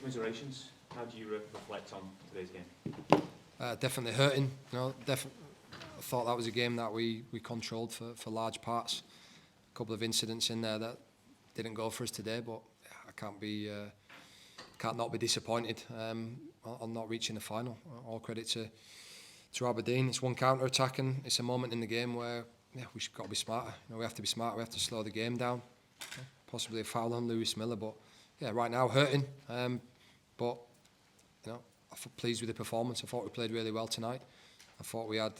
Commiserations. How do you reflect on today's game? Definitely hurting. I thought that was a game that we controlled for large parts. A couple of incidents in there that didn't go for us today, but I can't not be disappointed on not reaching the final. All credit to Aberdeen. It's one counter attack, and it's a moment in the game where we've got to be smarter. We have to be smarter. We have to slow the game down. Possibly a foul on Lewis Miller, but right now hurting. But I'm pleased with the performance. I thought we played really well tonight. I thought we had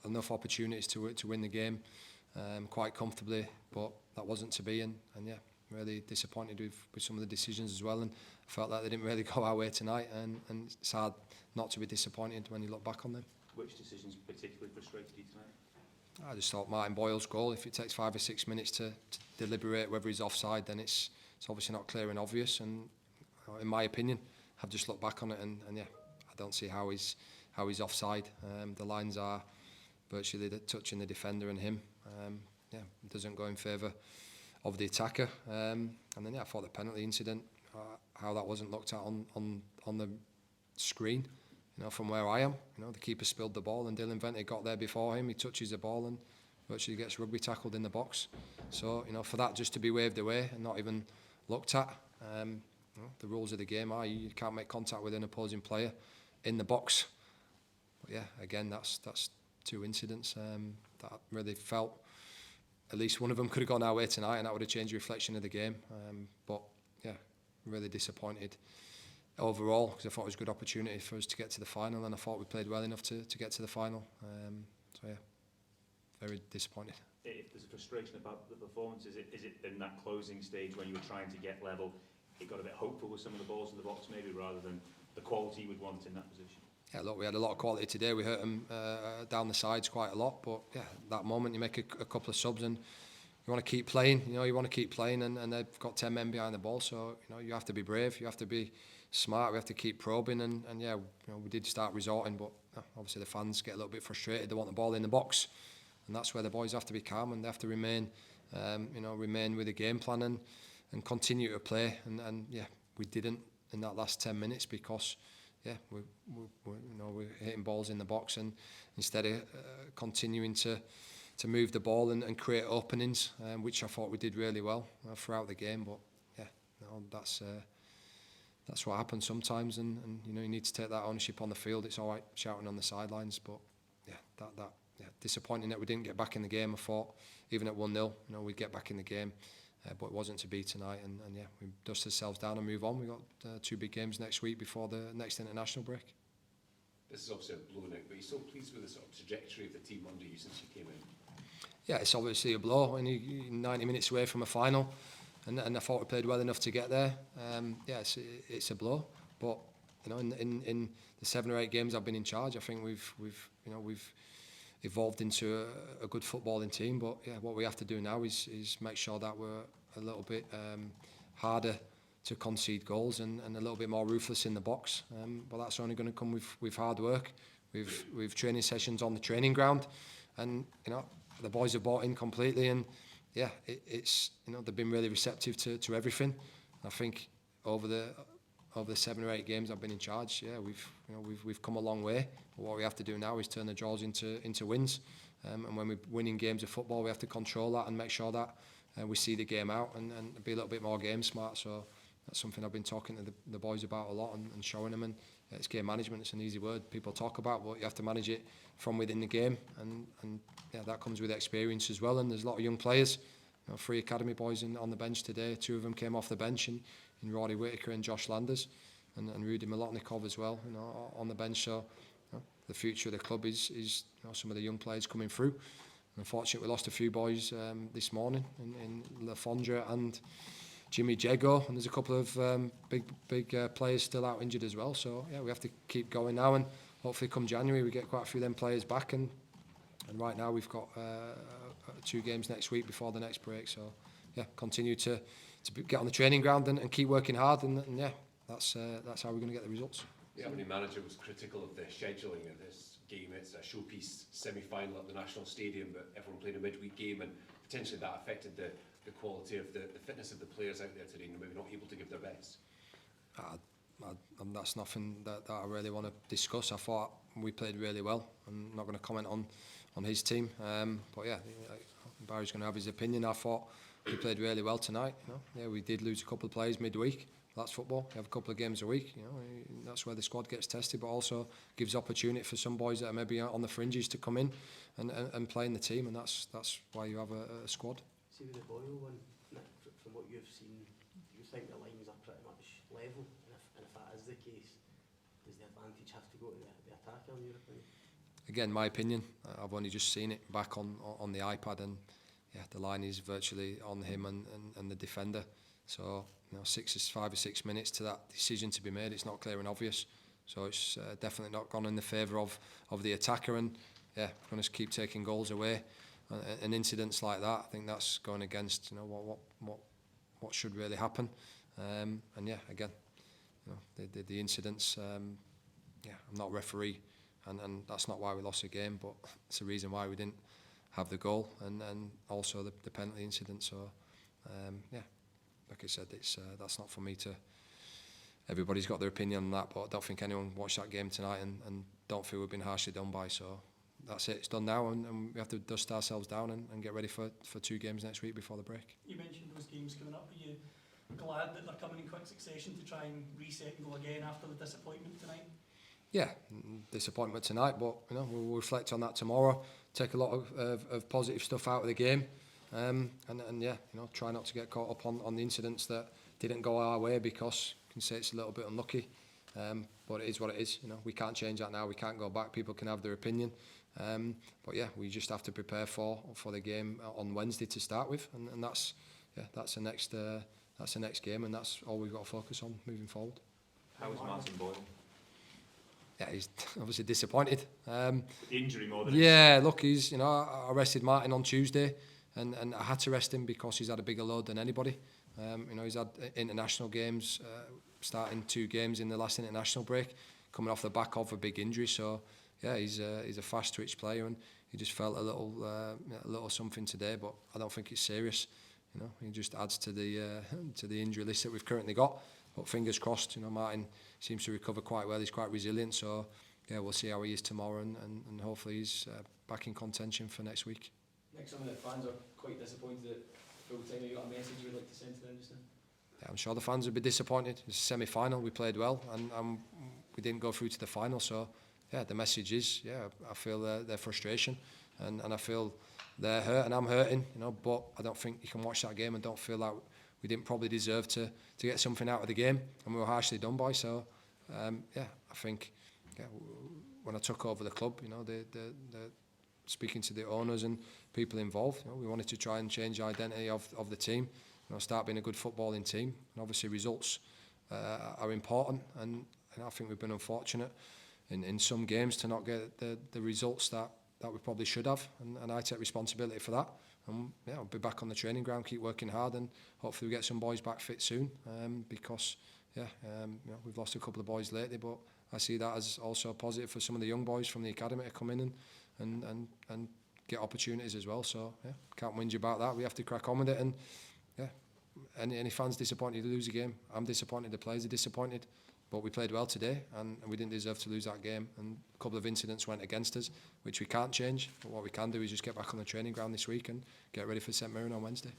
enough opportunities to win the game quite comfortably, but that wasn't to be. And really disappointed with some of the decisions as well. And I felt like they didn't really go our way tonight. And it's hard not to be disappointed when you look back on them. Which decisions particularly frustrated you tonight? I just thought Martin Boyle's goal, if it takes 5 or 6 minutes to deliberate whether he's offside, then it's obviously not clear and obvious. And in my opinion, I've just looked back on it and I don't see how he's offside. The lines are virtually touching the defender and him. It doesn't go in favour of the attacker. And then I thought the penalty incident, how that wasn't looked at on the screen. From where I am, the keeper spilled the ball and Dylan Venter got there before him. He touches the ball and virtually gets rugby tackled in the box. So, for that just to be waved away and not even looked at, the rules of the game are you can't make contact with an opposing player in the box. But again, that's 2 incidents that I really felt at least one of them could have gone our way tonight, and that would have changed the reflection of the game. But really disappointed overall, because I thought it was a good opportunity for us to get to the final, and I thought we played well enough to get to the final. Very disappointed. If there's a frustration about the performance, is it in that closing stage when you were trying to get level, it got a bit hopeful with some of the balls in the box maybe, rather than the quality you would want in that position? Yeah, look, we had a lot of quality today. We hurt them down the sides quite a lot, but that moment you make a couple of subs and you want to keep playing. You want to keep playing, and they've got 10 men behind the ball, so you have to be brave. You have to be smart. We have to keep probing, and we did start resorting, but obviously the fans get a little bit frustrated. They want the ball in the box, and that's where the boys have to be calm and they have to remain with the game plan and continue to play. And we didn't in that last 10 minutes because we're hitting balls in the box, and instead of continuing to move the ball and create openings, which I thought we did really well throughout the game. But that's what happens sometimes, and you need to take that ownership on the field. It's all right shouting on the sidelines, but disappointing that we didn't get back in the game. I thought even at 1-0, we'd get back in the game, but it wasn't to be tonight. And we dust ourselves down and move on. We got 2 big games next week before the next international break. This is obviously a blow, Nick, but you're so pleased with the sort of trajectory of the team under you since you came in. Yeah, it's obviously a blow. Only 90 minutes away from a final, and I thought we played well enough to get there. It's a blow, but in the 7 or 8 games I've been in charge, I think we've evolved into a good footballing team. But what we have to do now is make sure that we're a little bit harder to concede goals and a little bit more ruthless in the box. But that's only going to come with hard work, with training sessions on the training ground, and the boys have bought in completely, and it's they've been really receptive to everything. I think over the 7 or 8 games I've been in charge, we've come a long way. But what we have to do now is turn the draws into wins, and when we're winning games of football, we have to control that and make sure that we see the game out and be a little bit more game smart. So that's something I've been talking to the boys about a lot and showing them. And it's game management. It's an easy word people talk about, but you have to manage it from within the game, and that comes with experience as well. And there's a lot of young players, 3 academy boys on the bench today. 2 of them came off the bench, in Rory Whittaker and Josh Landers, and Rudy Milotnikov as well, on the bench. So the future of the club is some of the young players coming through. Unfortunately, we lost a few boys this morning in Lafondra and Jimmy Jego, and there's a couple of big players still out injured as well. So we have to keep going now, and hopefully come January we get quite a few of them players back. And right now we've got 2 games next week before the next break. So continue to get on the training ground and keep working hard, and that's how we're going to get the results. The Aberdeen manager was critical of the scheduling of this game. It's a showpiece semi-final at the National Stadium, but everyone played a midweek game, and potentially that affected the quality of the fitness of the players out there today, and maybe not able to give their best. that's nothing that I really want to discuss. I thought we played really well. I'm not going to comment on his team, but yeah, Barry's going to have his opinion. I thought we played really well tonight. You know? Yeah, we did lose a couple of players midweek. That's football. You have a couple of games a week. You know, that's where the squad gets tested, but also gives opportunity for some boys that are maybe on the fringes to come in and play in the team, and that's why you have a squad. See with the Boyle one, Nick, from what you've seen, do you think the lines are pretty much level? And if that is the case, does the advantage have to go to the attacker in your opinion? Again, my opinion. I've only just seen it back on the iPad, and yeah, the line is virtually on him and the defender. So, you know, 5 or 6 minutes to that decision to be made. It's not clear and obvious. So it's definitely not gone in the favour of the attacker. And yeah, we're going to keep taking goals away. And incidents like that, I think that's going against, you know, what should really happen. And yeah, again, you know, the incidents. Yeah, I'm not a referee, and that's not why we lost the game, but it's the reason why we didn't have the goal, and also the penalty incident. So yeah. Like I said, that's not for me to. Everybody's got their opinion on that, but I don't think anyone watched that game tonight and don't feel we've been harshly done by. So that's it. It's done now, and we have to dust ourselves down and get ready for 2 games next week before the break. You mentioned those games coming up. Are you glad that they're coming in quick succession to try and reset and go again after the disappointment tonight? Yeah, disappointment tonight, but you know we'll reflect on that tomorrow. Take a lot of positive stuff out of the game. And yeah, you know, try not to get caught up on the incidents that didn't go our way, because you can say it's a little bit unlucky, but it is what it is. You know, we can't change that now. We can't go back. People can have their opinion, but yeah, we just have to prepare for the game on Wednesday to start with, and that's the next game, and that's all we've got to focus on moving forward. How is Martin Boyle? Yeah, he's obviously disappointed. The injury more than yeah, look, he's, you know, I arrested Martin on Tuesday. And I had to rest him because he's had a bigger load than anybody. You know, he's had international games, starting 2 games in the last international break, coming off the back of a big injury. So yeah, he's a fast twitch player, and he just felt a little something today. But I don't think it's serious. You know, he just adds to the injury list that we've currently got. But fingers crossed. You know, Martin seems to recover quite well. He's quite resilient. So yeah, we'll see how he is tomorrow, and hopefully he's back in contention for next week. Nick, some of the fans are quite disappointed at full time. Have you got a message you'd like to send to them just now? Yeah, I'm sure the fans would be disappointed. It's a semi-final. We played well, and we didn't go through to the final. So yeah, the message is, yeah, I feel their frustration, and I feel they're hurt, and I'm hurting. You know, but I don't think you can watch that game and don't feel like we didn't probably deserve to get something out of the game, and we were harshly done by. So yeah, I think when I took over the club, you know, the speaking to the owners and people involved, you know, we wanted to try and change the identity of the team, you know, start being a good footballing team, and obviously results are important, and I think we've been unfortunate in some games to not get the results that we probably should have, and I take responsibility for that. And yeah, I'll be back on the training ground, keep working hard, and hopefully we get some boys back fit soon, because yeah, you know, we've lost a couple of boys lately, but I see that as also positive for some of the young boys from the academy to come in and get opportunities as well. So yeah, can't whinge about that. We have to crack on with it, and yeah, any fans disappointed to lose a game. I'm disappointed, the players are disappointed, but we played well today, and we didn't deserve to lose that game, and a couple of incidents went against us, which we can't change, but what we can do is just get back on the training ground this week and get ready for St Mirren on Wednesday.